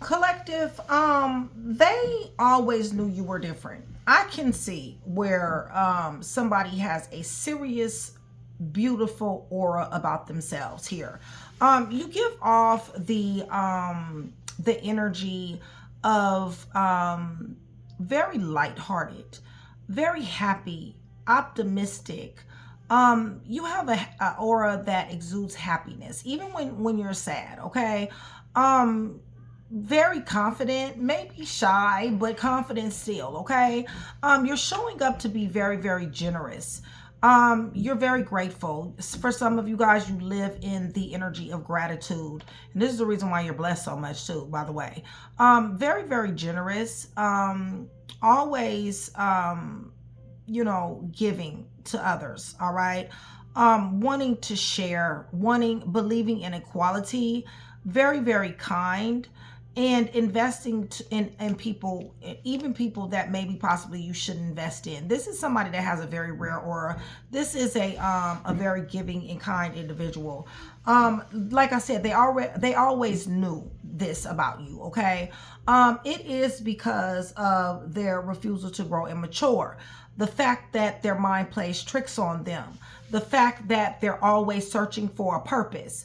Collective, they always knew you were different. I can see where somebody has a serious, beautiful aura about themselves here. You give off the energy of very lighthearted, very happy, optimistic. You have a aura that exudes happiness, even when you're sad. Okay. Um, Very confident, maybe shy, but confident still. Okay. You're showing up to be very, very generous. You're very grateful. For some of you guys, you live in the energy of gratitude, and this is the reason why you're blessed so much too, by the way. Very, very generous. Always giving to others. All right. Wanting to share, believing in equality, very, very kind, and investing in people, even people that maybe possibly you should invest in. This is somebody that has a very rare aura. This is a very giving and kind individual. Like I said, they always knew this about you. Okay. It is because of their refusal to grow and mature, the fact that their mind plays tricks on them, the fact that they're always searching for a purpose.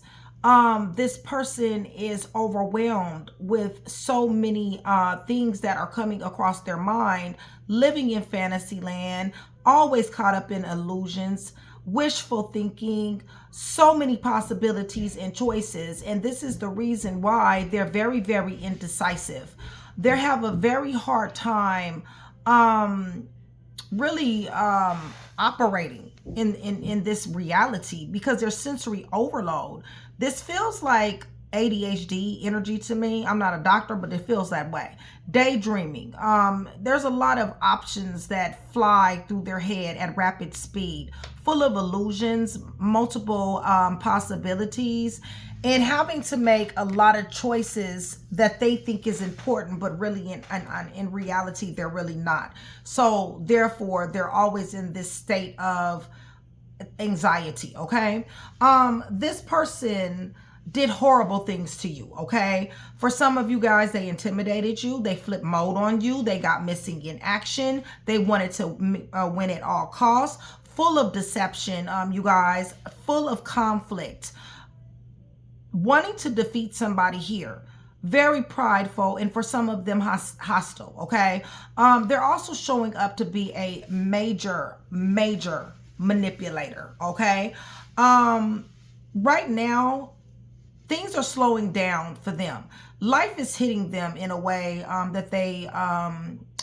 This person is overwhelmed with so many things that are coming across their mind, living in fantasy land, always caught up in illusions, wishful thinking, so many possibilities and choices. And this is the reason why they're very, very indecisive. They have a very hard time really operating in this reality because there's sensory overload. This feels like ADHD energy to me. I'm not a doctor, but it feels that way. Daydreaming. There's a lot of options that fly through their head at rapid speed, full of illusions, multiple possibilities, and having to make a lot of choices that they think is important, but really in reality, they're really not. So therefore, they're always in this state of anxiety. Okay. This person did horrible things to you. Okay. For some of you guys, they intimidated you. They flipped mode on you. They got missing in action. They wanted to win at all costs. Full of deception, you guys, full of conflict, wanting to defeat somebody here. Very prideful, and for some of them hostile. Okay. They're also showing up to be a major manipulator. Okay. Right now, things are slowing down for them. Life is hitting them in a way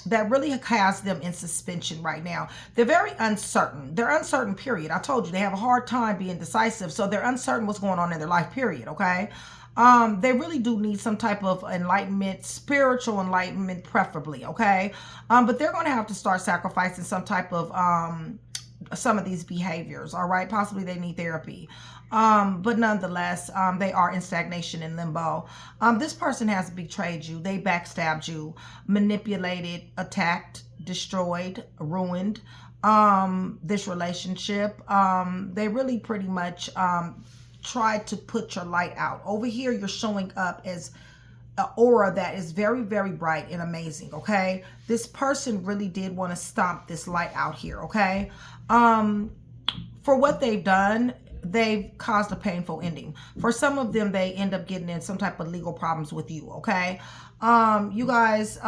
that really has them in suspension right now. They're very uncertain. They're uncertain, period. I told you they have a hard time being decisive, so they're uncertain what's going on in their life, period. Okay. They really do need some type of enlightenment, spiritual enlightenment, preferably. Okay. But they're going to have to start sacrificing some type of some of these behaviors. All right. Possibly they need therapy. But nonetheless, they are in stagnation and limbo. This person has betrayed you. They backstabbed you, manipulated, attacked, destroyed, ruined this relationship. They really pretty much tried to put your light out. Over here, you're showing up as an aura that is very, very bright and amazing. Okay. This person really did want to stomp this light out here. Okay. For what they've done, they've caused a painful ending. For some of them, they end up getting in some type of legal problems with you. Okay. You guys,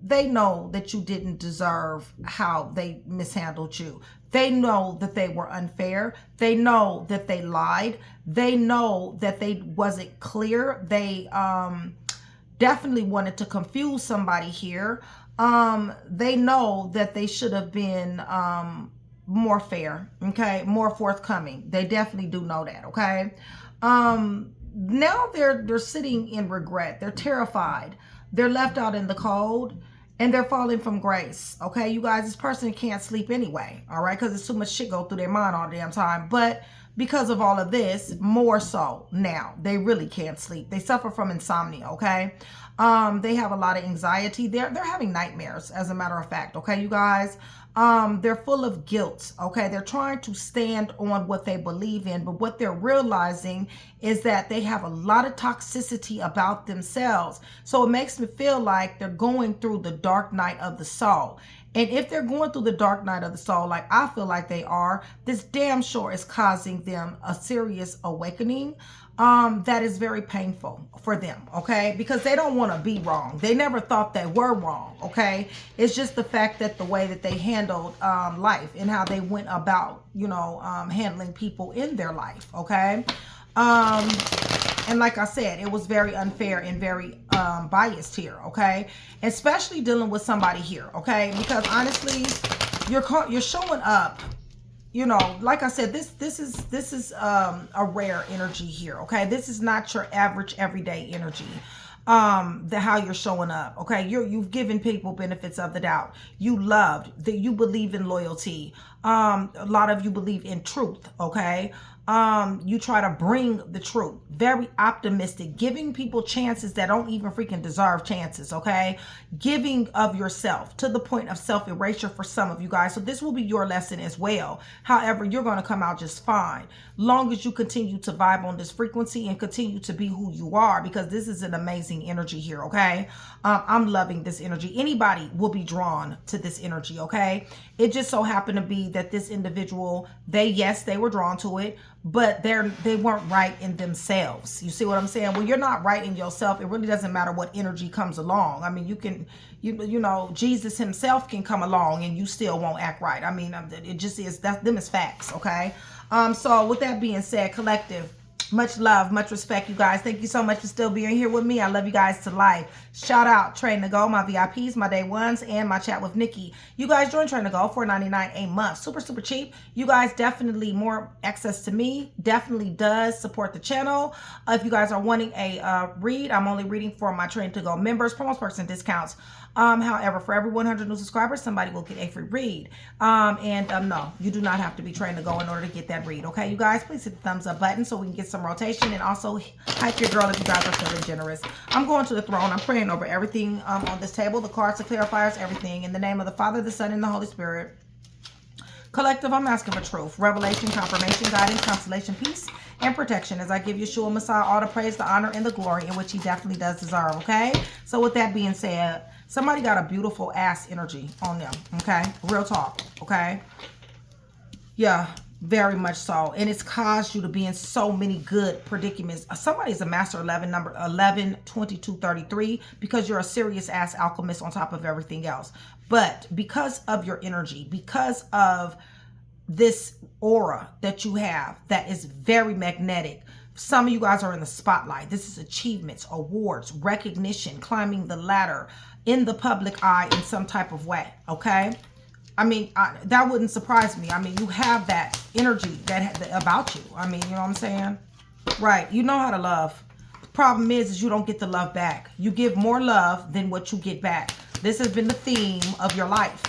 they know that you didn't deserve how they mishandled you. They know that they were unfair. They know that they lied. They know that they wasn't clear. They definitely wanted to confuse somebody here. They know that they should have been more fair, okay, more forthcoming. They definitely do know that. Okay. Now they're sitting in regret. They're terrified. They're left out in the cold, and they're falling from grace. Okay, you guys, this person can't sleep anyway. All right, because there's too much shit go through their mind all the damn time. But because of all of this, more so now. They really can't sleep. They suffer from insomnia, okay? They have a lot of anxiety. They're having nightmares, as a matter of fact, okay, you guys? They're full of guilt, okay? They're trying to stand on what they believe in, but what they're realizing is that they have a lot of toxicity about themselves. So it makes me feel like they're going through the dark night of the soul. And if they're going through the dark night of the soul, like I feel like they are, this damn sure is causing them a serious awakening that is very painful for them, okay? Because they don't want to be wrong. They never thought they were wrong, okay? It's just the fact that the way that they handled life and how they went about, you know, handling people in their life, okay? And like I said, it was very unfair and very biased here, okay? Especially dealing with somebody here, okay? Because honestly, you're showing up, you know, like I said, this is a rare energy here, okay? This is not your average everyday energy. How you're showing up, okay? You've given people benefits of the doubt. You loved, that you believe in loyalty. A lot of you believe in truth, okay? You try to bring the truth. Very optimistic, giving people chances that don't even freaking deserve chances, okay? Giving of yourself to the point of self-erasure for some of you guys. So this will be your lesson as well. However, you're going to come out just fine. Long as you continue to vibe on this frequency and continue to be who you are, because this is an amazing energy here, okay? I'm loving this energy. Anybody will be drawn to this energy, okay? It just so happened to be that this individual, yes, they were drawn to it, but they weren't right in themselves. You see what I'm saying? When you're not right in yourself, it really doesn't matter what energy comes along. I mean, you know, Jesus himself can come along and you still won't act right. I mean, it just is, them is facts, okay? So with that being said, collective, much love, much respect, you guys. Thank you so much for still being here with me. I love you guys to life. Shout out Train to Go, my VIPs, my day ones, and my chat with Nikki. You guys join Train to Go, $4.99 a month. Super, super cheap. You guys definitely more access to me. Definitely does support the channel. If you guys are wanting a read, I'm only reading for my Train to Go members, promos, perks, and discounts. However, for every 100 new subscribers, somebody will get a free read. No, you do not have to be trained to go in order to get that read. Okay, you guys, please hit the thumbs up button so we can get some rotation, and also hype your girl if you guys are feeling generous. I'm going to the throne. I'm praying over everything on this table, the cards, the clarifiers, everything. In the name of the Father, the Son, and the Holy Spirit. Collective, I'm asking for truth, revelation, confirmation, guidance, consolation, peace, and protection as I give Yeshua Messiah all the praise, the honor, and the glory in which he definitely does deserve, okay? So with that being said, somebody got a beautiful ass energy on them, okay? Real talk, okay? Yeah, very much so. And it's caused you to be in so many good predicaments. Somebody's a master 11, number 11, 22, 33, because you're a serious ass alchemist on top of everything else. But because of your energy, because of this aura that you have that is very magnetic, some of you guys are in the spotlight. This is achievements, awards, recognition, climbing the ladder in the public eye in some type of way, okay? I mean, that wouldn't surprise me. I mean, you have that energy that about you. I mean, you know what I'm saying? Right. You know how to love. The problem is you don't get the love back. You give more love than what you get back. This has been the theme of your life.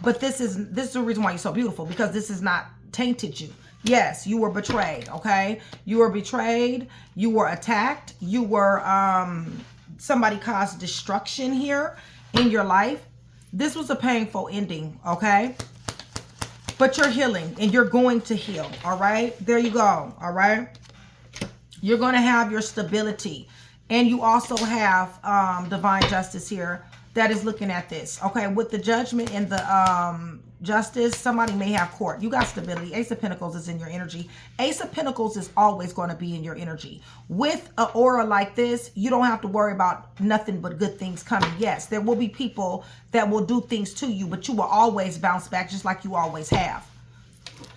But this is the reason why you're so beautiful, because this has not tainted you. Yes, you were betrayed, okay? You were betrayed. You were attacked. You were, somebody caused destruction here in your life. This was a painful ending, okay? But you're healing and you're going to heal, all right? There you go, all right? You're going to have your stability. And you also have divine justice here that is looking at this, okay? With the judgment and the justice, somebody may have court. You got stability. Ace of Pentacles is in your energy. Ace of Pentacles is always going to be in your energy. With an aura like this, you don't have to worry about nothing but good things coming. Yes, there will be people that will do things to you, but you will always bounce back just like you always have.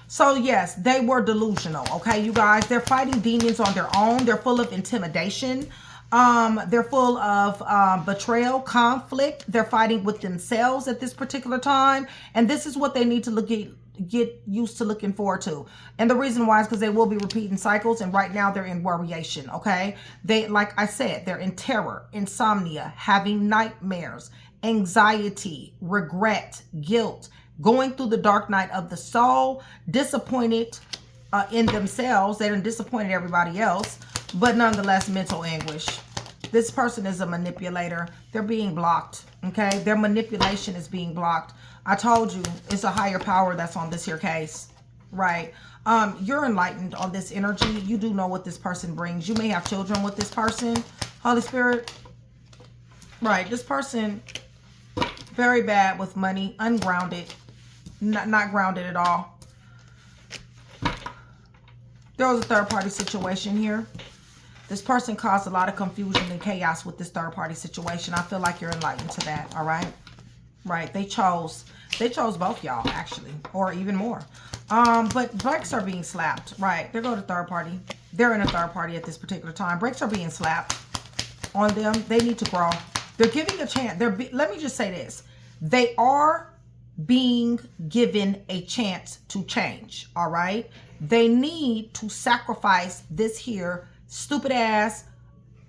So yes, they were delusional, okay, you guys? They're fighting demons on their own. They're full of intimidation. They're full of betrayal, conflict. They're fighting with themselves at this particular time. And this is what they need to get used to looking forward to. And the reason why is because they will be repeating cycles. And right now they're in worryation, okay? They, like I said, they're in terror, insomnia, having nightmares, anxiety, regret, guilt, going through the dark night of the soul, disappointed, in themselves. They done disappointed everybody else, but nonetheless, mental anguish. This person is a manipulator. They're being blocked, okay? Their manipulation is being blocked. I told you, it's a higher power that's on this here case, right? You're enlightened on this energy. You do know what this person brings. You may have children with this person, Holy Spirit. Right, this person, very bad with money, ungrounded, not grounded at all. There was a third-party situation here. This person caused a lot of confusion and chaos with this third-party situation. I feel like you're enlightened to that, all right? Right, they chose both y'all, actually, or even more. But brakes are being slapped, right? There go to third party. They're in a third party at this particular time. Brakes are being slapped on them. They need to grow. They're giving a chance. Let me just say this. They are being given a chance to change, all right? They need to sacrifice this here stupid ass,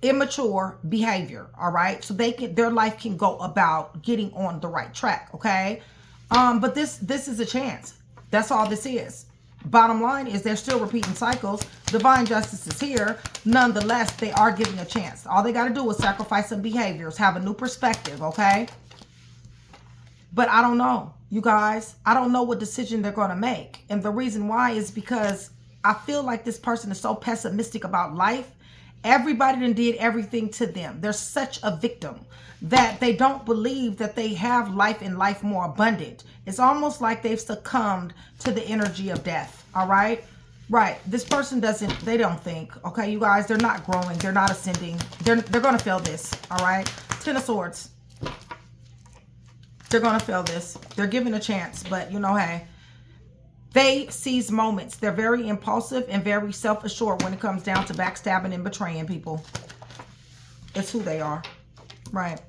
immature behavior, all right? So their life can go about getting on the right track, okay? But this is a chance. That's all this is. Bottom line is they're still repeating cycles. Divine justice is here. Nonetheless, they are giving a chance. All they got to do is sacrifice some behaviors, have a new perspective, okay? But I don't know, you guys. I don't know what decision they're going to make. And the reason why is because I feel like this person is so pessimistic about life. Everybody done did everything to them. They're such a victim that they don't believe that they have life and life more abundant. It's almost like they've succumbed to the energy of death, all right? Right, this person they don't think, okay, you guys, they're not growing, they're not ascending. They're going to fail this, all right? Ten of Swords. They're going to fail this. They're given a chance, but you know, hey, they seize moments. They're very impulsive and very self-assured when it comes down to backstabbing and betraying people. It's who they are. Right.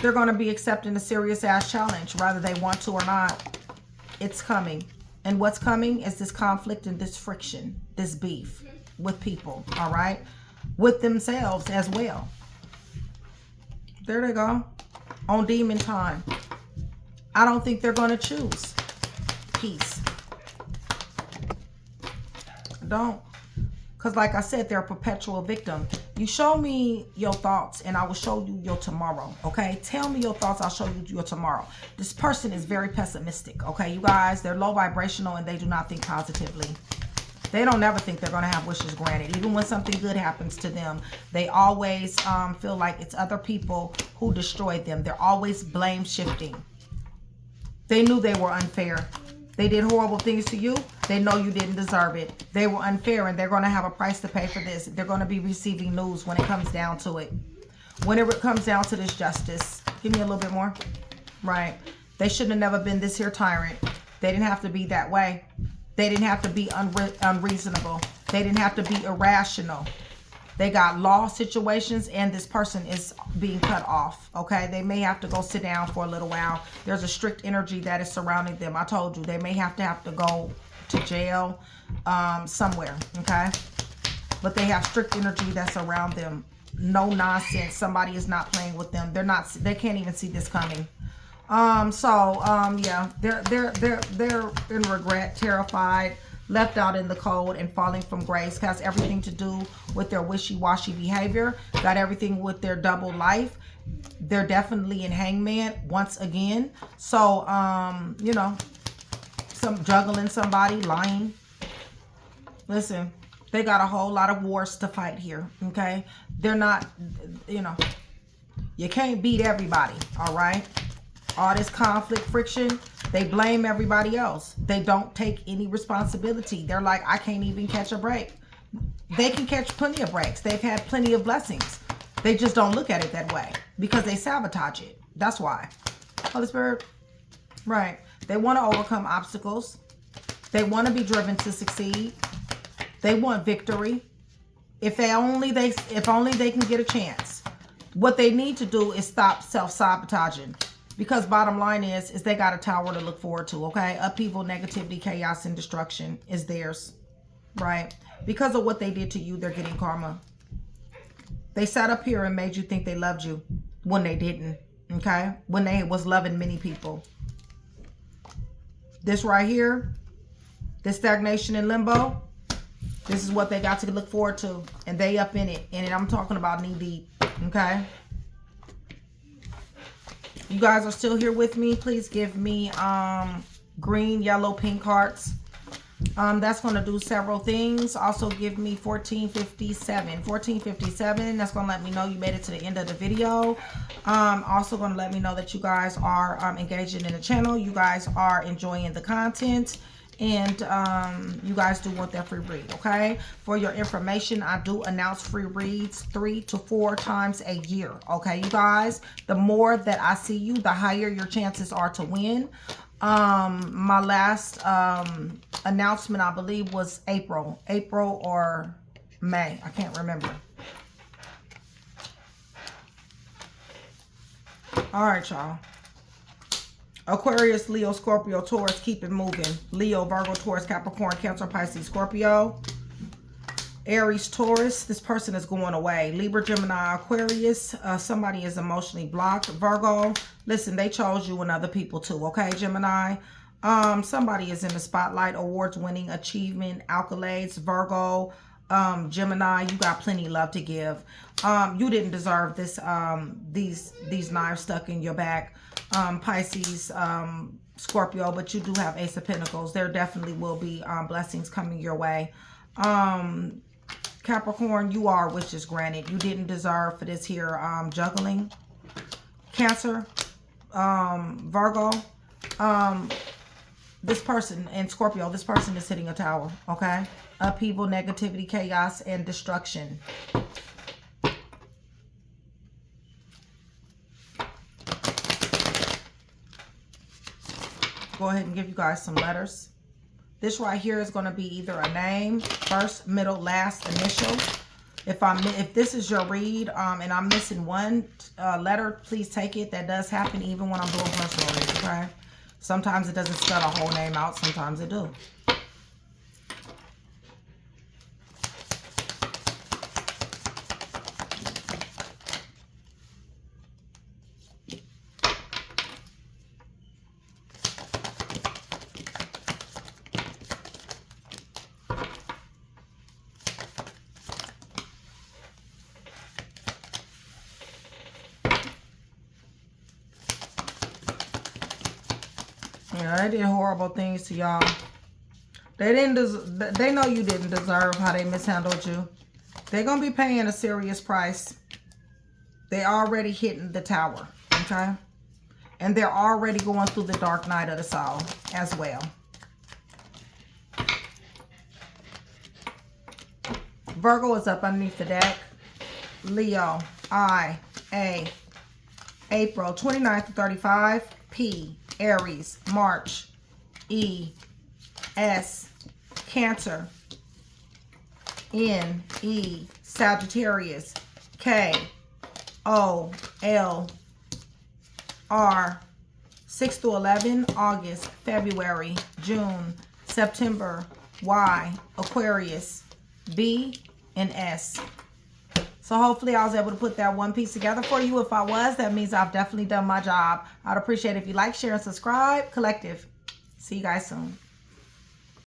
They're going to be accepting a serious-ass challenge, whether they want to or not. It's coming. And what's coming is this conflict and this friction, this beef with people, all right? With themselves as well. There they go. On demon time. I don't think they're going to choose peace. Don't. Because like I said, they're a perpetual victim. You show me your thoughts and I will show you your tomorrow, okay? Tell me your thoughts, I'll show you your tomorrow. This person is very pessimistic, okay? You guys, they're low vibrational and they do not think positively. They don't ever think they're going to have wishes granted. Even when something good happens to them, they always feel like it's other people who destroyed them. They're always blame shifting. They knew they were unfair. They did horrible things to you. They know you didn't deserve it. They were unfair and they're going to have a price to pay for this. They're going to be receiving news when it comes down to it. Whenever it comes down to this justice. Give me a little bit more. Right. They shouldn't have never been this here tyrant. They didn't have to be that way. They didn't have to be unreasonable. They didn't have to be irrational. They got law situations and this person is being cut off, okay? They may have to go sit down for a little while. There's a strict energy that is surrounding them. I told you, they may have to go to jail somewhere, okay? But they have strict energy that's around them. No nonsense. Somebody is not playing with them. They can't even see this coming. Yeah, they're in regret, terrified, left out in the cold and falling from grace. Has everything to do with their wishy-washy behavior. Got everything with their double life. They're definitely in hangman once again. So, you know, some juggling somebody, lying. Listen, they got a whole lot of wars to fight here, okay? They're not, you know, you can't beat everybody, all right? All this conflict, friction, they blame everybody else. They don't take any responsibility. They're like, I can't even catch a break. They can catch plenty of breaks. They've had plenty of blessings. They just don't look at it that way because they sabotage it. That's why. Holy Spirit. Right. They want to overcome obstacles. They want to be driven to succeed. They want victory. If only they can get a chance. What they need to do is stop self-sabotaging. Because bottom line is they got a tower to look forward to, okay? Upheaval, negativity, chaos, and destruction is theirs, right? Because of what they did to you, they're getting karma. They sat up here and made you think they loved you when they didn't, okay? When they was loving many people. This right here, This stagnation in limbo, this is what they got to look forward to. And they up in it. And I'm talking about knee deep. Okay? You guys are still here with me. Please give me green, yellow, pink hearts. That's going to do several things. Also give me 1457. 1457. That's going to let me know you made it to the end of the video. Also going to let me know that you guys are engaging in the channel. You guys are enjoying the content. And you guys do want that free read, okay? For your information, I do announce free reads 3 to 4 times a year, okay, you guys? The more that I see you, the higher your chances are to win. My last announcement, I believe, was April or May. I can't remember. All right, y'all. Aquarius, Leo, Scorpio, Taurus, keep it moving. Leo, Virgo, Taurus, Capricorn, Cancer, Pisces, Scorpio. Aries, Taurus, this person is going away. Libra, Gemini, Aquarius, somebody is emotionally blocked. Virgo, listen, they chose you and other people too, okay, Gemini? Somebody is in the spotlight, awards winning, achievement, accolades. Virgo, Gemini, you got plenty of love to give. You didn't deserve this, these knives stuck in your back. Pisces, Scorpio, but you do have Ace of Pentacles. There definitely will be blessings coming your way. Capricorn, you are wishes granted. You didn't deserve for this here juggling. Cancer, Virgo, this person, and Scorpio, this person is hitting a tower, okay? Upheaval, negativity, chaos, and destruction. Go ahead and give you guys some letters. This right here is going to be either a name, first, middle, last, initial. If this is your read and I'm missing one letter, please take it. That does happen even when I'm doing personal reads, okay? Sometimes it doesn't spell a whole name out. Sometimes it do. Yeah, they did horrible things to y'all. They know you didn't deserve how they mishandled you. They're going to be paying a serious price. They already hitting the tower, okay? And they're already going through the dark night of the soul as well. Virgo is up underneath the deck. Leo, I, A, April 29th to 35, P, Aries, March, E, S, Cancer, N, E, Sagittarius, K, O, L, R, 6 to 11, August, February, June, September, Y, Aquarius, B, and S. So hopefully I was able to put that one piece together for you. If I was, that means I've definitely done my job. I'd appreciate it if you like, share, and subscribe. Collective. See you guys soon.